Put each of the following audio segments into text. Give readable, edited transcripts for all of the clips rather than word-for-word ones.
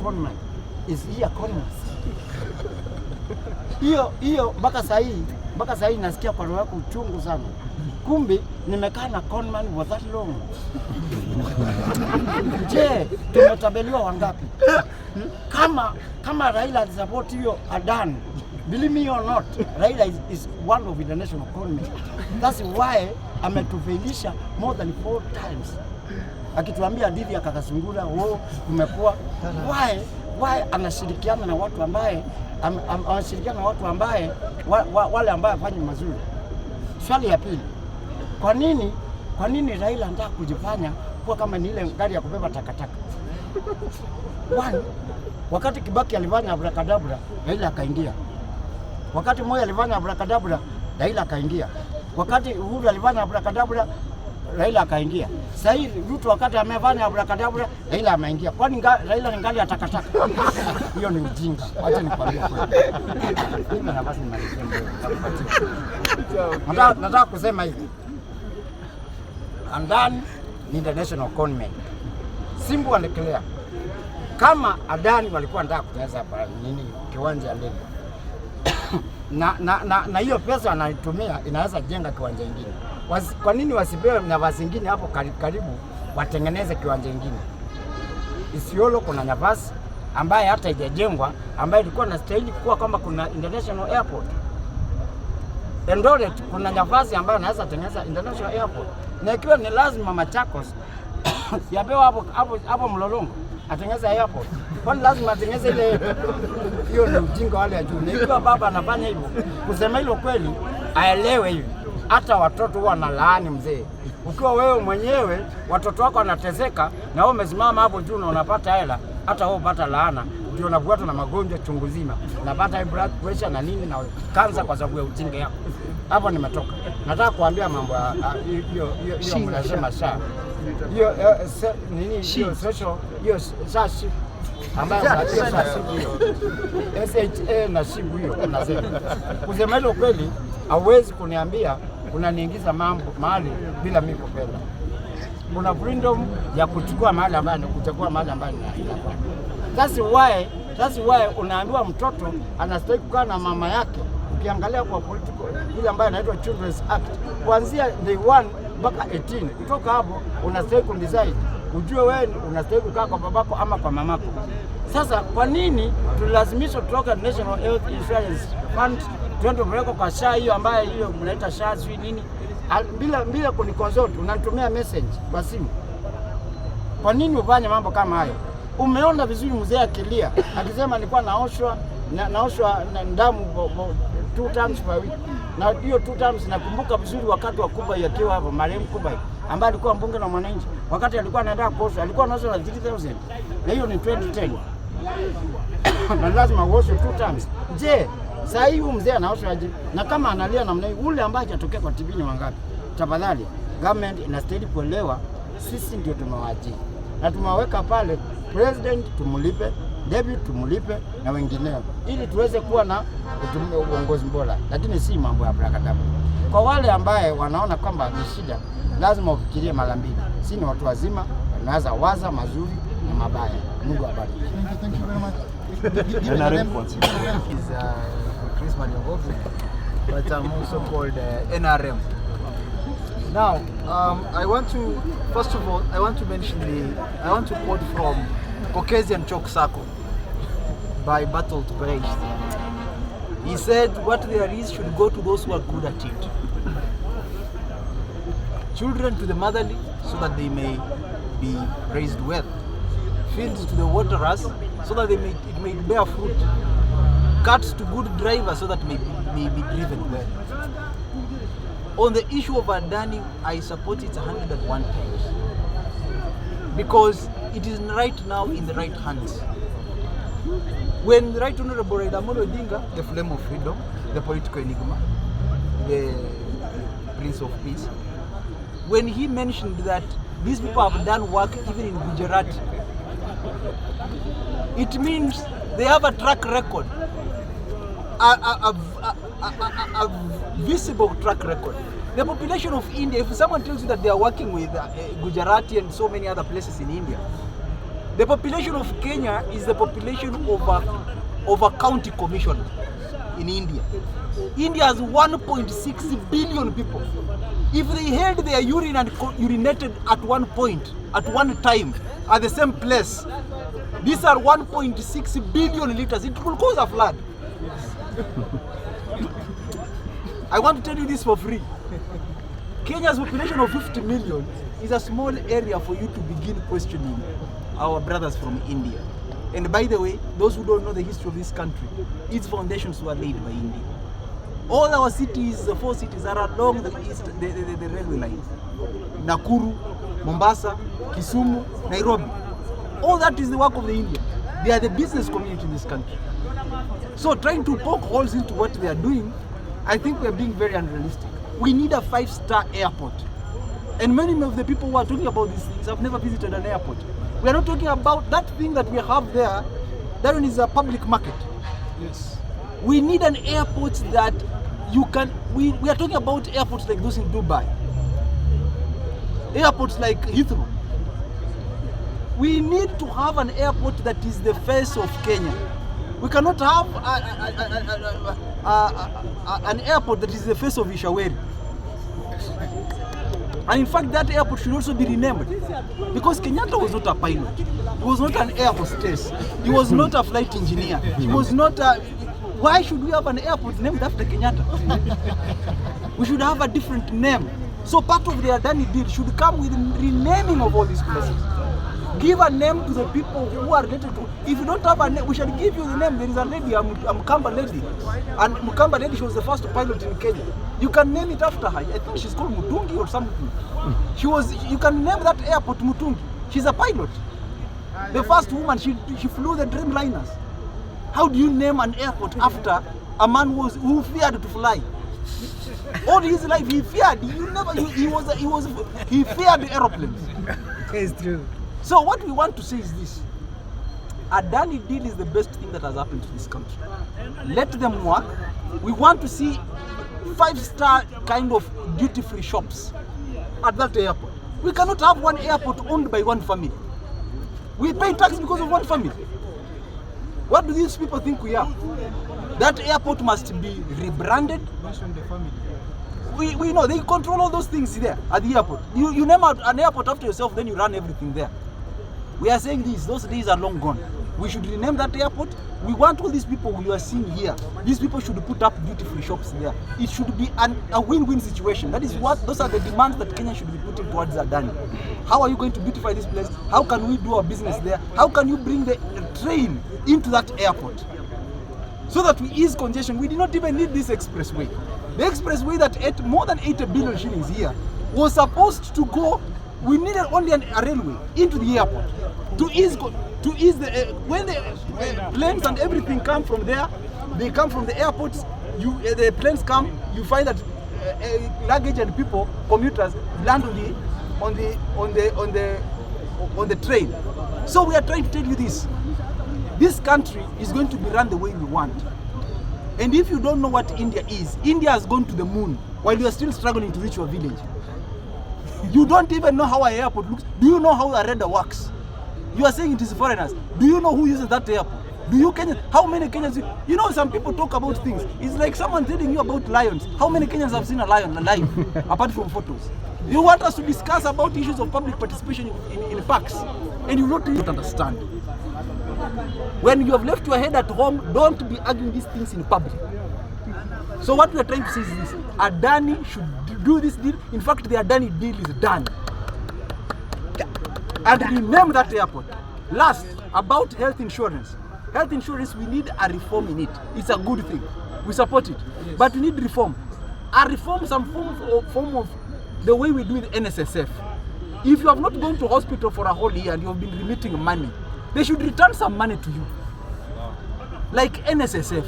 Conman is here Conman. Hiyo mpaka saa hii nasikia kwa roho yako uchungu sana. Kumbe nimekaa na Conman for that long. Je, tumetabeliwa wangapi? Kama Raila support hiyo Adan, believe me or not, Raila is one of the national Conman. That's why ametufailisha more than 4 times. Akituambia hadithi ya Kakasungura, kumekuwa why anashirikiana na watu ambaye anashirikiana na watu ambaye wale ambao wafanye mazuri. Swali ya pili, kwa nini Raila anataka kujifanya kuwa kama ni ile gari ya kubeba takataka? One, wakati Kibaki alifanya abrakadabra, Raila akaingia. Wakati Moi alifanya abrakadabra, Raila akaingia. Wakati Uhuru alifanya abrakadabra, Raila akaingia. Sasa hivi Ruto wakati amefanya abrakadabra, Raila ameingia. Kwani Raila ni ngali ya takataka? Hiyo ni ujinga. Acha nikwambie kweli. Mimi na basi nataka kusema hivi. And then international Conman. Simbu and clear. Kama Adani walikuwa wanataka kutengeneza kiwanja ndege. na hiyo pesa anaitumia inaweza jenga kiwanja kingine. Kwa nini wasipewe nafasi nyingine hapo karibu watengeneze kiwanja kingine? Isiolo kuna nafasi ambaye hata haijajengwa ambaye ilikuwa inastahili kuwa kama kuna international airport. Eldoret kuna nafasi ambayo anaweza tengeneza international airport. Na ikiwa ni lazima Machakos yapewa hapo Mlolongo atengeneza airport. Kwani lazima atengeneze ile? Hiyo ni ujinga wale ya juu. Na ikiwa baba anafanya hivyo, kusema hilo kweli aelewe hivi. Hata watoto huwa na laani mzee. Ukiwa wewe mwenyewe watoto wako wanateseka na wewe umesimama hapo juu na unapata hela, hata wewe upata laana, ndio unafuatwa na magonjwa chungu zima. Unapata high blood pressure na nini na kansa kwa sababu ya ujinga yako. Hapo nimetoka. Nataka kuambia mambo hiyo mnasema sha. Hiyo nini hiyo social hiyo sashi ambayo sasa hiyo SHA na shibu hiyo unasema. Kusema hilo kweli hauwezi kuniambia unaniingiza mambo mahali bila mimi kupenda. Kuna freedom ya kuchukua mahali ambayo kuchukua mahali ambayo ninataka. That's why unaambiwa mtoto anastahili kukaa na mama yake. Ukiangalia kwa political ile ambayo inaitwa Children's Act, kuanzia day 1 mpaka 18, kutoka hapo unastahili kudecide ujue wewe unastahili kukaa kwa babako ama kwa mamako. Sasa kwa nini tulazimishwa kutoka National Health Insurance Fund tuende mweko kwa SHA hiyo ambayo hiyo mnaita SHA sio nini? Bila kuniconsult unanitumia message kwa simu. Kwa nini ufanye mambo kama hayo? Umeona vizuri mzee akilia akisema nilikuwa naoshwa na damu 2 times per week. Na hiyo 2 times nakumbuka vizuri wakati wa Kumbe yakiwa hapo marehemu Kumbe ambaye alikuwa mbunge na mwananchi, wakati alikuwa anaenda kuoshwa alikuwa anaoshwa na 3000. Na hiyo ni 2010. Na lazima uoshwe 2 times. Je, sasa hivi mzee anaoshwa aje? Na kama analia namna hiyo, ule ambaye atokea kwa TV ni wangapi? Tafadhali government inastahili kuelewa sisi ndio tumewaajiri. Na tumeweka pale president tumulipe, deputy tumulipe na wengineo ili tuweze kuwa na uongozi bora, lakini si mambo ya brakadabu. Kwa wale ambaye wanaona kwamba ni shida, lazima ufikirie mara mbili. Si ni watu wazima, wanaweza waza mazuri na mabaya. Mungu awabariki. Thank you very much. Is Chris Manyogovu, but I'm also called NRM. Now, first of all, I want to quote from Caucasian Chalk Circle by Bertolt Brecht. He said, what there is should go to those who are good at it. Children to the motherly, so that they may be raised well. Fields to the waterers, so that it may bear fruit. Carts to good drivers, so that may be driven well. On the issue of Adani, I support it 101 times. Because it is right now in the right hands. When the Right Honorable Raila Odinga, the flame of freedom, the political enigma, the Prince of Peace, when he mentioned that these people have done work even in Gujarat, it means they have a track record, a visible track record. The population of India, if someone tells you that they are working with Gujarati and so many other places in India, The population of Kenya is the population of a county commissioner in India. India has 1.6 billion people. If they held their urine and urinated at one point, at one time, at the same place, these are 1.6 billion liters. It will cause a flood. I want to tell you this for free. Kenya's population of 50 million is a small area for you to begin questioning our brothers from India. And by the way, those who don't know the history of this country, its foundations were laid by India. All our cities, the 4 cities, are along the railway lines. Nakuru, Mombasa, Kisumu, Nairobi. All that is the work of the India. They are the business community in this country. So trying to poke holes into what they are doing, I think we are being very unrealistic. We need a 5-star airport. And many of the people who are talking about these things have never visited an airport. We are not talking about that thing that we have there. That one is a public market. Yes. We need an airport that you can, we are talking about airports like those in Dubai. Airports like Heathrow. We need to have an airport that is the face of Kenya. We cannot have an airport that is the face of Ishaweri. And in fact, that airport should also be renamed, because Kenyatta was not a pilot. He was not an air hostess. He was not a flight engineer. He was not a... Why should we have an airport named after Kenyatta? We should have a different name. So part of the Adani deal should come with renaming of all these places. Give a name to the people who are related to. If you don't have a name, we shall give you the name. There is a lady, a Mukamba lady. And Mukamba lady, she was the first pilot in Kenya. You can name it after her. I think she's called Mutungi or something. You can name that airport Mutungi. She's a pilot. The first woman, she flew the Dreamliners. How do you name an airport after a man who feared to fly? All his life he feared. He feared aeroplanes. It's true. So what we want to say is this: Adani deal is the best thing that has happened to this country. Let them work. We want to see 5-star kind of duty-free shops at that airport. We cannot have one airport owned by one family. We pay tax because of one family. What do these people think we are? That airport must be rebranded. We know they control all those things there at the airport. You name out an airport after yourself, then you run everything there. We are saying this, those days are long gone. We should rename that airport. We want all these people you are seeing here. These people should put up beautiful shops there. It should be a win-win situation. That is those are the demands that Kenya should be putting towards Adani. How are you going to beautify this place? How can we do our business there? How can you bring the train into that airport so that we ease congestion? We did not even need this expressway. The expressway that ate more than 80 billion shillings here was supposed to go. We needed only a railway into the airport to ease the when the planes and everything come from there. They come from the airports. The planes come. You find that luggage and people, commuters, land on the train. So we are trying to tell you this: this country is going to be run the way we want. And if you don't know what India is, India has gone to the moon while you are still struggling to reach your village. You don't even know how an airport looks. Do you know how a radar works? You are saying it is foreigners. Do you know who uses that airport? Do you Kenyans? How many Kenyans? You know, some people talk about things. It's like someone telling you about lions. How many Kenyans have seen a lion alive apart from photos? You want us to discuss about issues of public participation in parks, and you don't understand. When you have left your head at home, don't be arguing these things in public. So what we are trying to say is this: Adani should do this deal. In fact, the Adani deal is done. And rename that airport. Last, about health insurance. Health insurance, we need a reform in it. It's a good thing. We support it. Yes. But we need reform. A reform, some form of the way we do the NSSF. If you have not gone to hospital for a whole year and you have been remitting money, they should return some money to you. Like NSSF.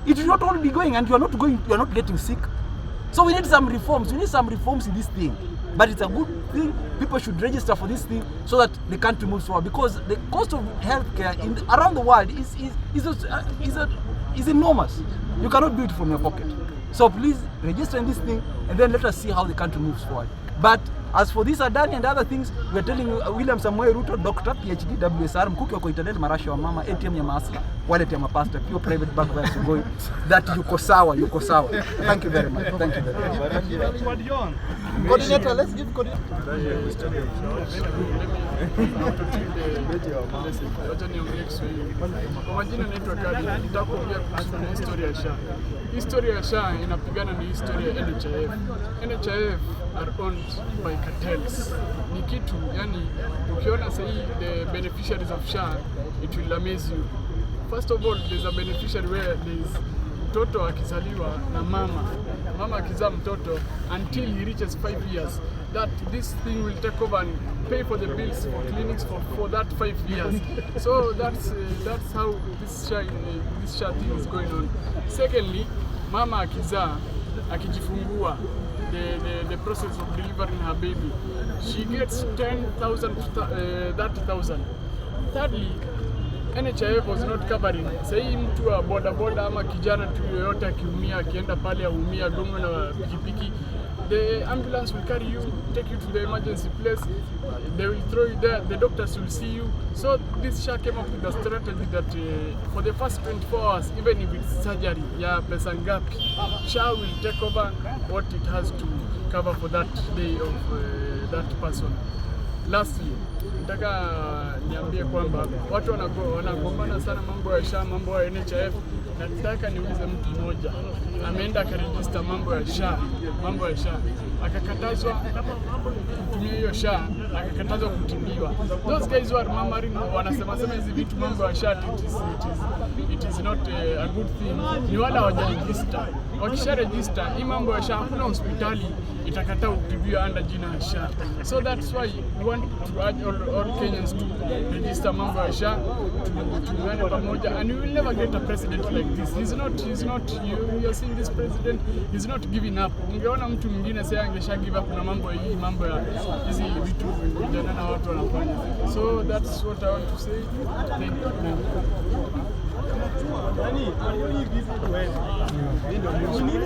It should not only be going and you are not getting sick. So we need some reforms. We need some reforms in this thing. But it's a good thing. People should register for this thing so that the country moves forward. Because the cost of healthcare around the world is enormous. You cannot do it from your pocket. So please register in this thing and then let us see how the country moves forward. But As for this Adani and other things, we are telling William Samoei Ruto, Dr. PhD, WSR, mkuki wa kuitadeli marashi wa mama, ATM ya maasla, wallet ya mapasta, pure private bank vya sugoi, that yuko sawa. Thank you very much. Thank you very much. Coordinator, let's give coordinator. Kwa majina naitwa Kadi, nitakuambia kuhusu historia ya SHA. Historia ya SHA inapigana ni historia ya NHIF. NHIF are owned by cartels. Ni kitu, yani ukiona sahi the beneficiaries of SHA, it will amaze you. First of all, there's a beneficiary where there's mtoto akizaliwa na mama akizaa mtoto until he reaches 5 years, that this thing will take over and pay for the bills for clinics for that 5 years. So that's how this SHA thing is going on. Secondly, mama akizaa akijifungua, the process of delivering her baby, she gets 10,000 to 30,000. Thirdly, NHIF was not covering. Sahi mtu wa boda ama kijana tu yoyote akiumia, akienda pale aumia gongo na pikipiki, the ambulance will carry you, take you to the emergency place, they will throw you there, the doctors will see you. So this SHA came up with a strategy that for the first 24 hours, even if it's surgery ya pesa ngapi, SHA will take over what it has to cover for that day of that person. Lastly, nataka niambie kwamba watu wanagombana sana mambo ya SHA, mambo ya NHIF. Nataka niulize mtu mmoja ameenda akaregister mambo ya SHA, akakatazwa kutumia hiyo SHA, akakatazwa kutibiwa. Those guys who are murmuring wanasema hizi vitu mambo ya SHA, it is not a good thing. Ni wala hawajaregister. Wakisha register hii mambo ya SHA, hakuna hospitali itakataa kutibiwa under jina ya SHA. So that's why we want to urge all Kenyans to register mambo ya SHA, tuungane pamoja, and we will never get a president like this. He's not you are seeing this president, he's not giving up. Ungeona mtu mwingine sasa angesha give up na mambo ya hizi vitu vijana na watu wanafanya. So that's what I want to say.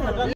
Thank you.